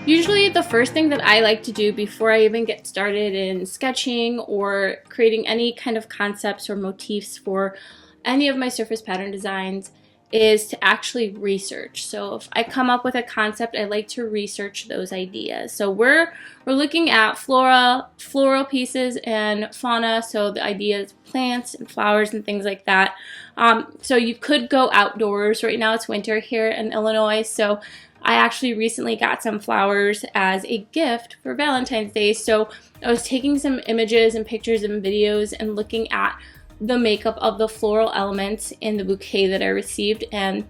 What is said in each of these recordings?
Usually the first thing that I like to do before I even get started in sketching or creating any kind of concepts or motifs for any of my surface pattern designs is to actually research. So if I come up with a concept, I like to research those ideas. So we're looking at floral pieces and fauna, so the ideas of plants and flowers and things like that. So you could go outdoors. Right now it's winter here in Illinois, so I actually recently got some flowers as a gift for Valentine's Day. So I was taking some images and pictures and videos and looking at the makeup of the floral elements in the bouquet that I received, and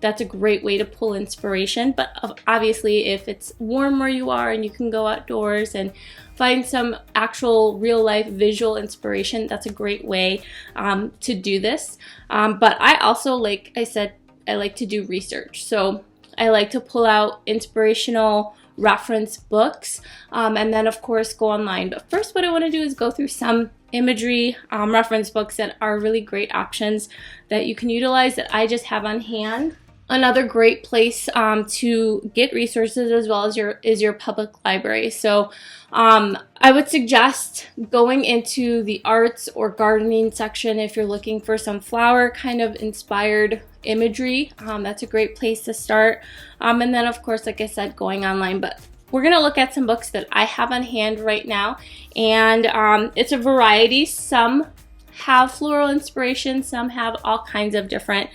that's a great way to pull inspiration. But obviously if it's warm where you are and you can go outdoors and find some actual real life visual inspiration, that's a great way to do this. But I also, like I said, I like to do research. So I like to pull out inspirational reference books and then of course go online. But first what I want to do is go through some imagery reference books that are really great options that you can utilize that I just have on hand. Another great place to get resources as well as your public library. So I would suggest going into the arts or gardening section if you're looking for some flower kind of inspired imagery. That's a great place to start. And then of course, like I said, going online. But we're going to look at some books that I have on hand right now, and it's a variety. Some have floral inspiration, some have all kinds of different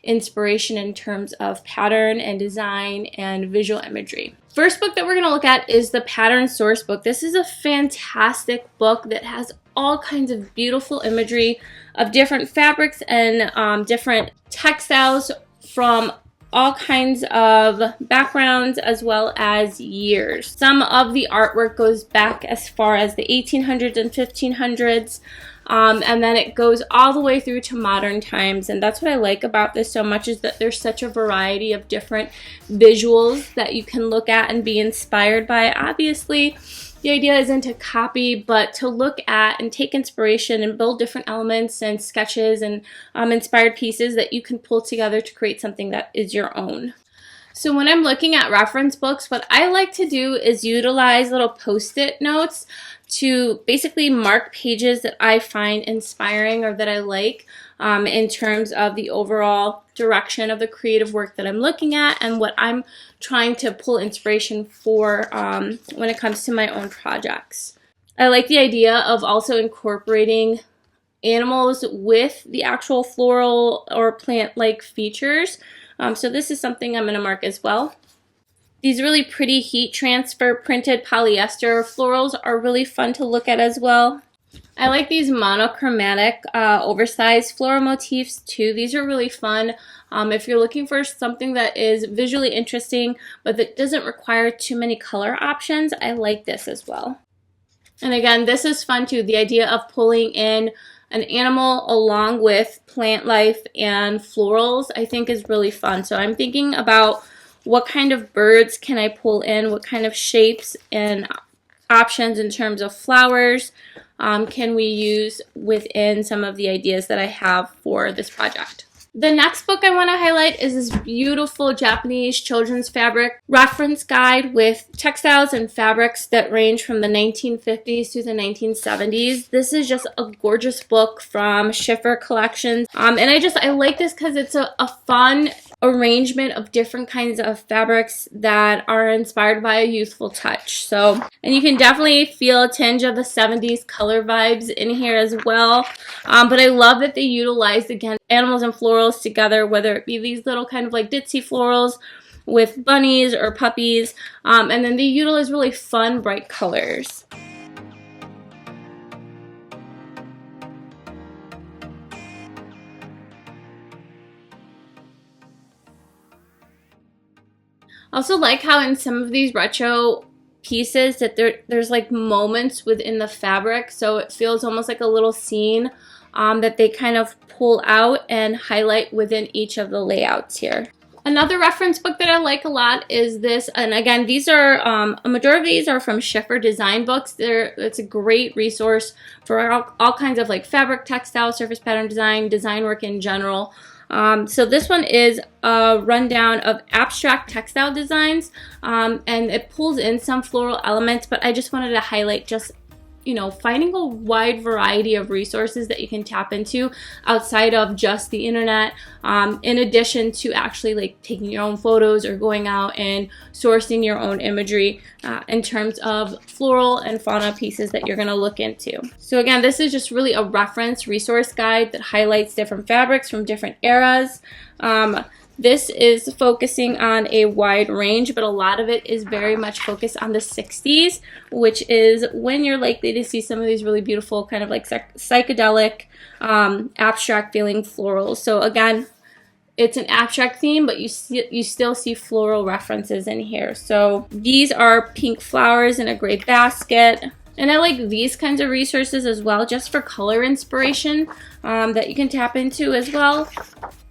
inspiration in terms of pattern and design and visual imagery. First book that we're going to look at is the Pattern Source Book. This is a fantastic book that has all kinds of beautiful imagery of different fabrics and different textiles from all kinds of backgrounds as well as years. Some of the artwork goes back as far as the 1800s and 1500s. And then it goes all the way through to modern times, and that's what I like about this so much, is that there's such a variety of different visuals that you can look at and be inspired by. Obviously, the idea isn't to copy, but to look at and take inspiration and build different elements and sketches and inspired pieces that you can pull together to create something that is your own. So when I'm looking at reference books, what I like to do is utilize little post-it notes to basically mark pages that I find inspiring or that I like in terms of the overall direction of the creative work that I'm looking at and what I'm trying to pull inspiration for when it comes to my own projects. I like the idea of also incorporating animals with the actual floral or plant-like features. So this is something I'm going to mark as well. These really pretty heat transfer printed polyester florals are really fun to look at as well. I like these monochromatic oversized floral motifs too. These are really fun if you're looking for something that is visually interesting but that doesn't require too many color options. I like this as well. And again, this is fun too. The idea of pulling in an animal along with plant life and florals I think is really fun. So I'm thinking about what kind of birds can I pull in, what kind of shapes and options in terms of flowers can we use within some of the ideas that I have for this project. The next book I want to highlight is this beautiful Japanese children's fabric reference guide with textiles and fabrics that range from the 1950s to the 1970s. This is just a gorgeous book from Schiffer Collections. And I like this because it's a fun arrangement of different kinds of fabrics that are inspired by a youthful touch. So, and you can definitely feel a tinge of the 70s color vibes in here as well. But I love that they utilize, again, animals and florals together, whether it be these little kind of like ditzy florals with bunnies or puppies. And then they utilize really fun, bright colors. I also like how in some of these retro pieces that there's like moments within the fabric, so it feels almost like a little scene that they kind of pull out and highlight within each of the layouts here. Another reference book that I like a lot is this, and again, these are a majority of these are from Schiffer design books. It's a great resource for all kinds of like fabric, textile, surface pattern design, design work in general. So this one is a rundown of abstract textile designs, and it pulls in some floral elements, but I just wanted to highlight just, you know, finding a wide variety of resources that you can tap into outside of just the internet, in addition to actually like taking your own photos or going out and sourcing your own imagery in terms of floral and fauna pieces that you're going to look into. So again, this is just really a reference resource guide that highlights different fabrics from different eras. This is focusing on a wide range, but a lot of it is very much focused on the 60s, which is when you're likely to see some of these really beautiful kind of like psychedelic, abstract feeling florals. So again, it's an abstract theme, but you still see floral references in here. So these are pink flowers in a gray basket. And I like these kinds of resources as well, just for color inspiration that you can tap into as well.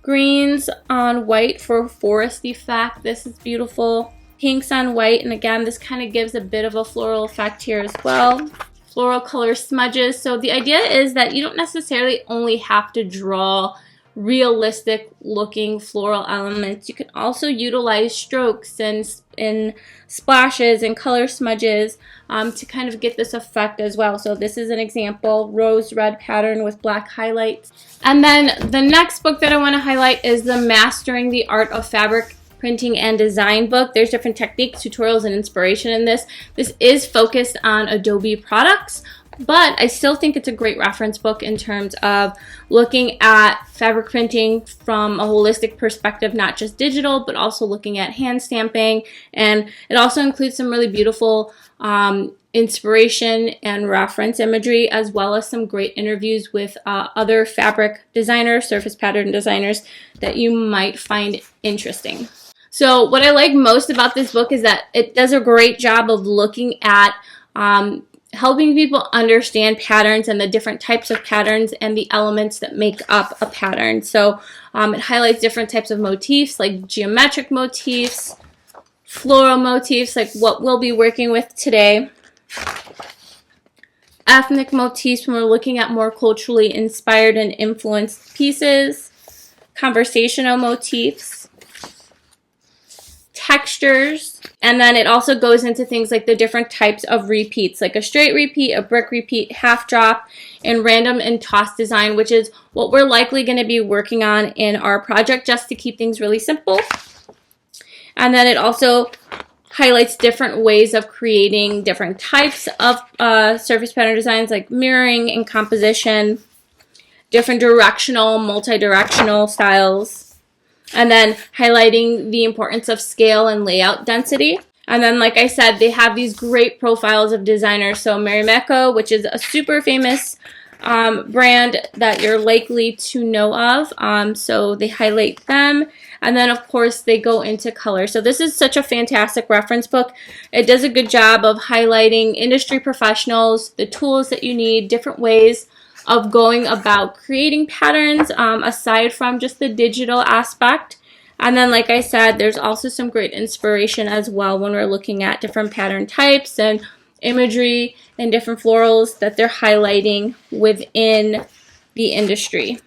Greens on white for forest effect. This is beautiful. Pinks on white, and again, this kind of gives a bit of a floral effect here as well. Floral color smudges. So the idea is that you don't necessarily only have to draw realistic looking floral elements. You can also utilize strokes and splashes and color smudges to kind of get this effect as well. So this is an example, rose red pattern with black highlights. And then the next book that I want to highlight is the Mastering the Art of Fabric Printing and Design book. There's different techniques, tutorials, and inspiration in this. This is focused on Adobe products, but I still think it's a great reference book in terms of looking at fabric printing from a holistic perspective, not just digital, but also looking at hand stamping. And it also includes some really beautiful inspiration and reference imagery, as well as some great interviews with other fabric designers, surface pattern designers that you might find interesting. So what I like most about this book is that it does a great job of looking at helping people understand patterns and the different types of patterns and the elements that make up a pattern. So it highlights different types of motifs, like geometric motifs, floral motifs, like what we'll be working with today, ethnic motifs when we're looking at more culturally inspired and influenced pieces, conversational motifs, textures, and then it also goes into things like the different types of repeats, like a straight repeat, a brick repeat, half drop, and random and toss design, which is what we're likely going to be working on in our project, just to keep things really simple. And then it also highlights different ways of creating different types of surface pattern designs, like mirroring and composition, different directional, multi-directional styles, and then highlighting the importance of scale and layout density. And then, like I said, they have these great profiles of designers. So Marimekko, which is a super famous brand that you're likely to know of. So they highlight them. And then, of course, they go into color. So this is such a fantastic reference book. It does a good job of highlighting industry professionals, the tools that you need, different ways of going about creating patterns aside from just the digital aspect. And then, like I said, there's also some great inspiration as well when we're looking at different pattern types and imagery and different florals that they're highlighting within the industry.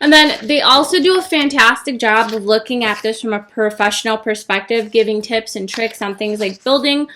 And then they also do a fantastic job of looking at this from a professional perspective, giving tips and tricks on things like building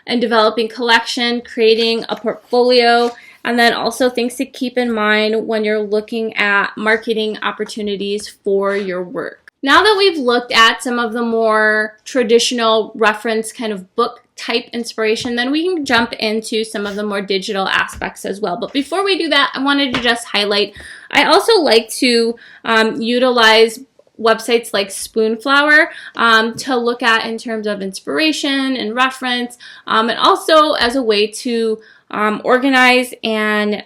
and developing collection, creating a portfolio, and then also things to keep in mind when you're looking at marketing opportunities for your work. Now that we've looked at some of the more traditional reference kind of book type inspiration, then we can jump into some of the more digital aspects as well. But before we do that, I wanted to just highlight, I also like to utilize websites like SPOONFLOWER to look at in terms of inspiration and reference, and also as a way to organize and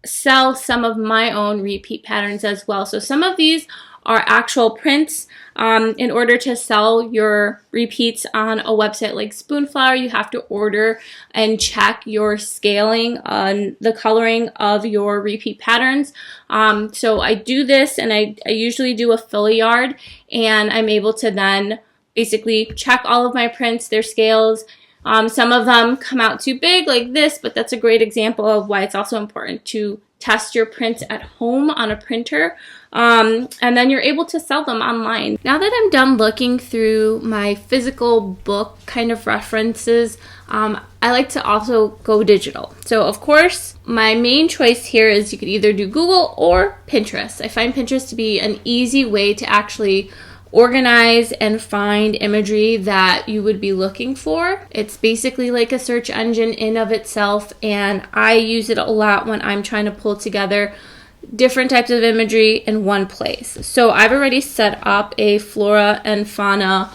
sell some of my own repeat patterns as well. So some of these are actual prints. In order to sell your repeats on a website like SPOONFLOWER, you have to order and check your scaling on the coloring of your repeat patterns. So I do this, and I usually do a filigree, and I'm able to then basically check all of my prints, their scales. Some of them come out too big like this, but that's a great example of why it's also important to test your prints at home on a printer And then you're able to sell them online. Now that I'm done looking through my physical book kind of references, I like to also go digital. So of course, my main choice here is you could either do Google or Pinterest. I find Pinterest to be an easy way to actually organize and find imagery that you would be looking for. It's basically like a search engine in of itself, and I use it a lot when I'm trying to pull together different types of imagery in one place. So I've already set up a Flora and Fauna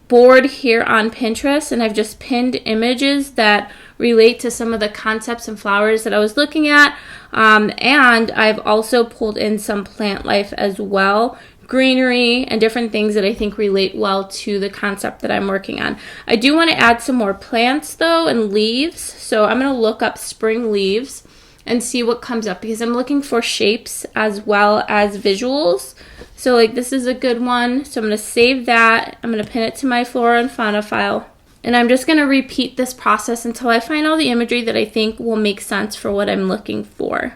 board here on Pinterest, and I've just pinned images that relate to some of the concepts and flowers that I was looking at, and I've also pulled in some plant life as well, greenery and different things that I think relate well to the concept that I'm working on. I do want to add some more plants though and leaves, so I'm going to look up spring leaves and see what comes up, because I'm looking for shapes as well as visuals. So like this is a good one. So I'm going to save that. I'm going to pin it to my Flora and Fauna file. And I'm just going to repeat this process until I find all the imagery that I think will make sense for what I'm looking for.